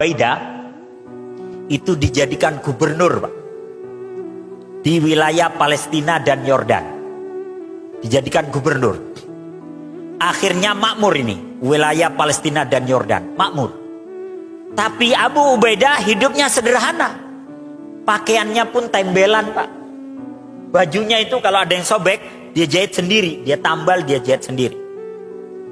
Ubaidah itu dijadikan gubernur, Pak, di wilayah Palestina dan Yordan. Dijadikan gubernur. Akhirnya makmur ini, wilayah Palestina dan Yordan, makmur. Tapi Abu Ubaidah hidupnya sederhana. Pakaiannya pun tembelan, Pak. Bajunya itu kalau ada yang sobek, dia jahit sendiri, dia tambal, dia jahit sendiri.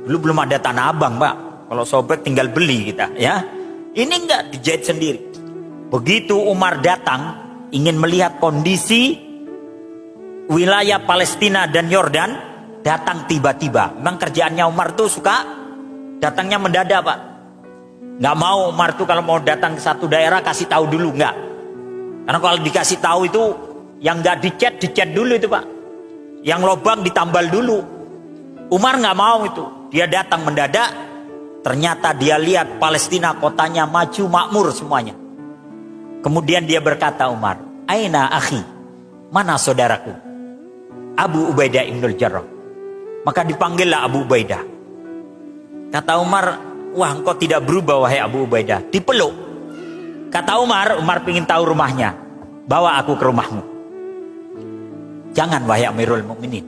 Dulu belum ada Tanah Abang, Pak. Kalau sobek tinggal beli kita, ya. Ini enggak, dijahit sendiri. Begitu Umar datang ingin melihat kondisi wilayah Palestina dan Yordan, datang tiba-tiba. Memang kerjaannya Umar tuh suka datangnya mendadak, Pak. Nggak mau Umar tuh kalau mau datang ke satu daerah kasih tahu dulu, nggak. Karena kalau dikasih tahu itu yang nggak dicet dulu itu, Pak. Yang lobang ditambal dulu. Umar nggak mau itu. Dia datang mendadak. Ternyata dia lihat Palestina kotanya maju makmur semuanya. Kemudian dia berkata, Umar, aina akhi, mana saudaraku? Abu Ubaidah ibnul Jarrah. Maka dipanggillah Abu Ubaidah. Kata Umar, wah engkau tidak berubah wahai Abu Ubaidah. Dipeluk. Kata Umar ingin tahu rumahnya. Bawa aku ke rumahmu. Jangan wahai Amirul Mukminin.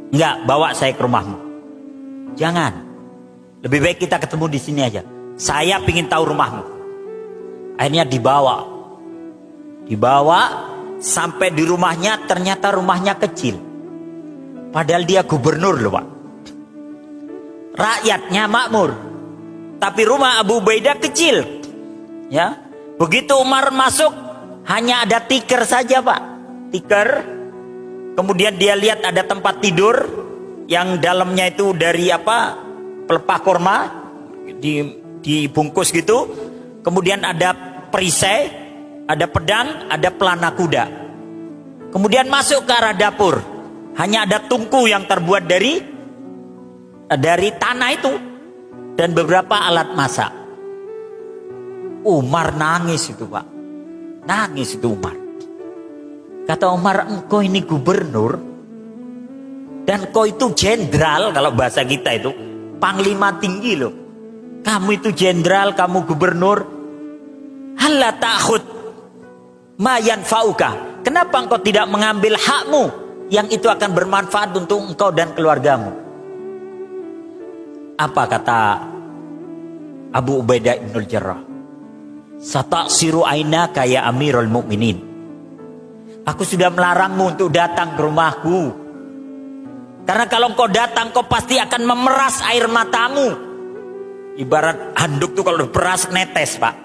Enggak, bawa saya ke rumahmu. Jangan. Lebih baik kita ketemu di sini aja. Saya ingin tahu rumahmu. Akhirnya dibawa sampai di rumahnya. Ternyata rumahnya kecil. Padahal dia gubernur loh, Pak. Rakyatnya makmur. Tapi rumah Abu Ubaidah kecil. Ya. Begitu Umar masuk, hanya ada tikar saja, Pak. Tikar. Kemudian dia lihat ada tempat tidur yang dalamnya itu dari pelepah kurma dibungkus gitu. Kemudian ada perisai, ada pedang, ada pelana kuda. Kemudian masuk ke arah dapur. Hanya ada tungku yang terbuat dari tanah itu dan beberapa alat masak. Umar nangis itu, Pak. Nangis itu Umar. Kata Umar, engkau ini gubernur dan kau itu jenderal, kalau bahasa kita itu panglima tinggi loh. Kamu itu jenderal, kamu gubernur. Halla ta'khud ma yanfa'uka. Kenapa engkau tidak mengambil hakmu yang itu akan bermanfaat untuk engkau dan keluargamu? Apa kata Abu Ubaidah ibnul Jarrah? Sata'siru ainaka ya Amirul Mukminin. Aku sudah melarangmu untuk datang ke rumahku. Karena kalau engkau datang, kau pasti akan memeras air matamu. Ibarat handuk tuh kalau diperas netes, Pak.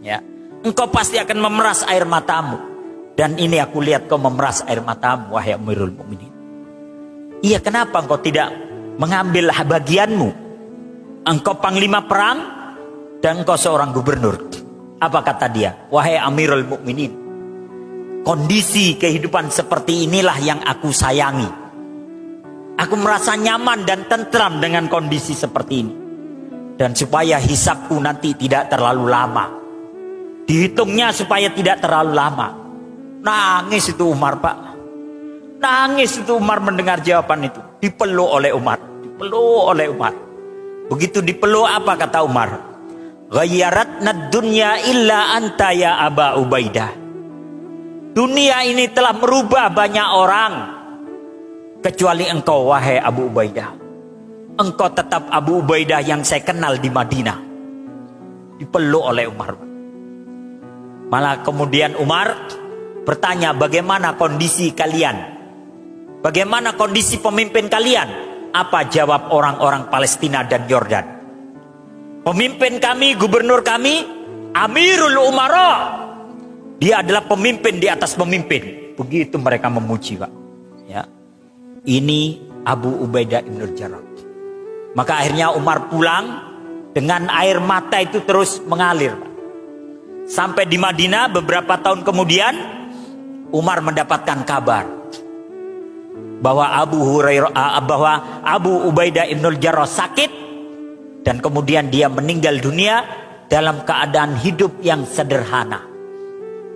Ya, engkau pasti akan memeras air matamu. Dan ini aku lihat kau memeras air matamu, wahai Amirul Mukminin. Iya, kenapa engkau tidak mengambil bagianmu? Engkau panglima perang dan engkau seorang gubernur. Apa kata dia? Wahai Amirul Mukminin, kondisi kehidupan seperti inilah yang aku sayangi. Aku merasa nyaman dan tentram dengan kondisi seperti ini. Dan supaya hisabku nanti tidak terlalu lama. Dihitungnya supaya tidak terlalu lama. Nangis itu Umar, Pak. Nangis itu Umar mendengar jawaban itu. Dipeluk oleh Umar. Dipeluk oleh Umar. Begitu dipeluk, apa kata Umar? Ghayyaratna dunya illa anta ya Aba Ubaidah. Dunia ini telah merubah banyak orang. Kecuali engkau, wahai Abu Ubaidah. Engkau tetap Abu Ubaidah yang saya kenal di Madinah. Dipeluk oleh Umar. Malah kemudian Umar bertanya, bagaimana kondisi kalian? Bagaimana kondisi pemimpin kalian? Apa jawab orang-orang Palestina dan Yordan? Pemimpin kami, gubernur kami, Amirul Umara. Dia adalah pemimpin di atas pemimpin. Begitu mereka memuji, Pak. Ya. Ini Abu Ubaidah ibnul Jarrah. Maka akhirnya Umar pulang dengan air mata itu terus mengalir, Pak. Sampai di Madinah beberapa tahun kemudian Umar mendapatkan kabar bahwa Abu Ubaidah ibnul Jarrah sakit dan kemudian dia meninggal dunia dalam keadaan hidup yang sederhana.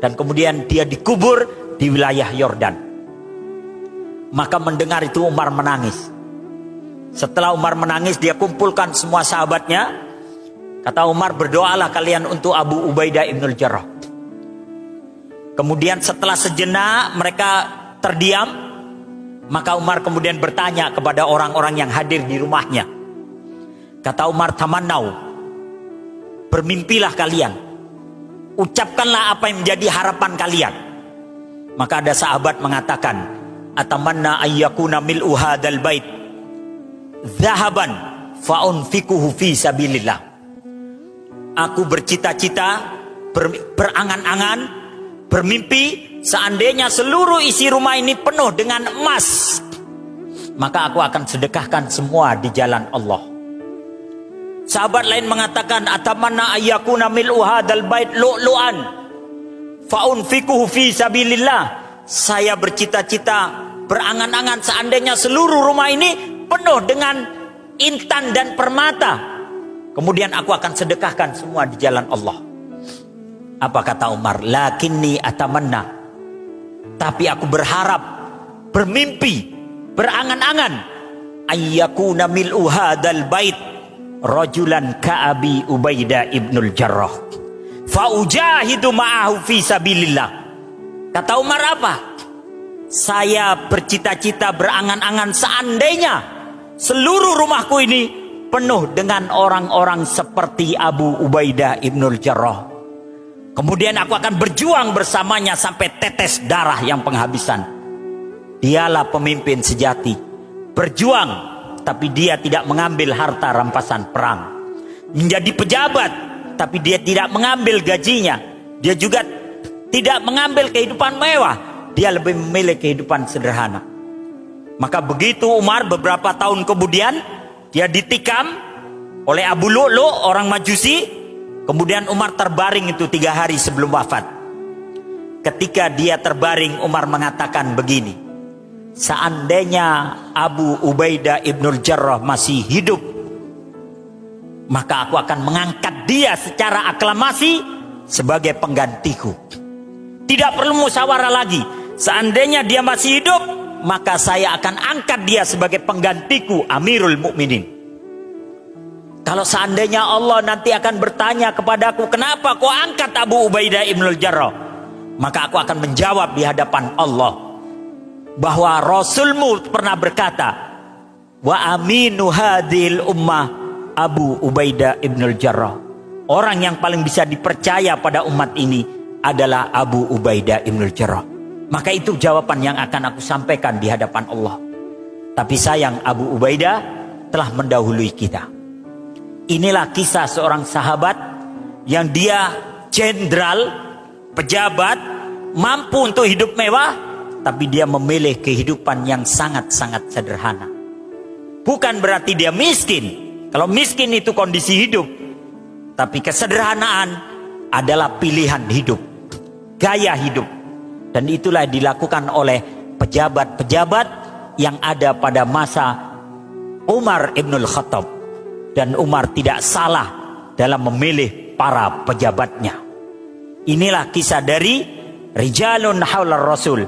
Dan kemudian dia dikubur di wilayah Yordan. Maka mendengar itu Umar menangis. Setelah Umar menangis, dia kumpulkan semua sahabatnya. Kata Umar, berdoalah kalian untuk Abu Ubaidah ibnul Jarrah. Kemudian setelah sejenak mereka terdiam, maka Umar kemudian bertanya kepada orang-orang yang hadir di rumahnya. Kata Umar, tamannau, bermimpilah kalian, ucapkanlah apa yang menjadi harapan kalian. Maka ada sahabat mengatakan, atamanna ayyakuna mil'u hadal bait zahaban fa'unfikuhu fi sabilillah. Aku bercita-cita, berangan-angan, bermimpi, seandainya seluruh isi rumah ini penuh dengan emas, maka aku akan sedekahkan semua di jalan Allah. Sahabat lain mengatakan, atamanna ayyakuna mil'u hadal bait lu'lu'an fa'unfikuhu fi sabilillah. Saya bercita-cita, berangan-angan, seandainya seluruh rumah ini penuh dengan intan dan permata, kemudian aku akan sedekahkan semua di jalan Allah. Apa kata Umar? Lakinni atamanna, tapi aku berharap, bermimpi, berangan-angan, ayyakuna mil'u hadal bait rajulan ka'abi Ubaidah ibnul Jarrah fa'ujahidu ma'ahu fi sabilillah. Kata Umar apa? Saya bercita-cita, berangan-angan, seandainya seluruh rumahku ini penuh dengan orang-orang seperti Abu Ubaidah ibnul Jarrah, kemudian aku akan berjuang bersamanya sampai tetes darah yang penghabisan. Dialah pemimpin sejati, berjuang, tapi dia tidak mengambil harta rampasan perang. Menjadi pejabat, tapi dia tidak mengambil gajinya. Dia juga tidak mengambil kehidupan mewah. Dia lebih memilih kehidupan sederhana. Maka begitu Umar beberapa tahun kemudian, dia ditikam oleh Abu Lu'lu', orang Majusi. Kemudian Umar terbaring itu 3 hari sebelum wafat. Ketika dia terbaring, Umar mengatakan begini, seandainya Abu Ubaidah ibnul Jarrah masih hidup, maka aku akan mengangkat dia secara aklamasi sebagai penggantiku. Tidak perlu musyawarah lagi. Seandainya dia masih hidup, maka saya akan angkat dia sebagai penggantiku, Amirul Mukminin. Kalau seandainya Allah nanti akan bertanya kepadaku, kenapa kau angkat Abu Ubaidah ibnul Jarrah? Maka aku akan menjawab di hadapan Allah bahwa Rasulmu pernah berkata, wa aminu hadhil ummah Abu Ubaidah ibnul Jarrah. Orang yang paling bisa dipercaya pada umat ini adalah Abu Ubaidah ibnul Jarrah. Maka itu jawaban yang akan aku sampaikan di hadapan Allah. Tapi sayang, Abu Ubaidah telah mendahului kita. Inilah kisah seorang sahabat yang dia jenderal, pejabat, mampu untuk hidup mewah, tapi dia memilih kehidupan yang sangat-sangat sederhana. Bukan berarti dia miskin. Kalau miskin itu kondisi hidup, tapi kesederhanaan adalah pilihan hidup, gaya hidup. Dan itulah dilakukan oleh pejabat-pejabat yang ada pada masa Umar ibnul Khattab. Dan Umar tidak salah dalam memilih para pejabatnya. Inilah kisah dari Rijalun Haular Rasul.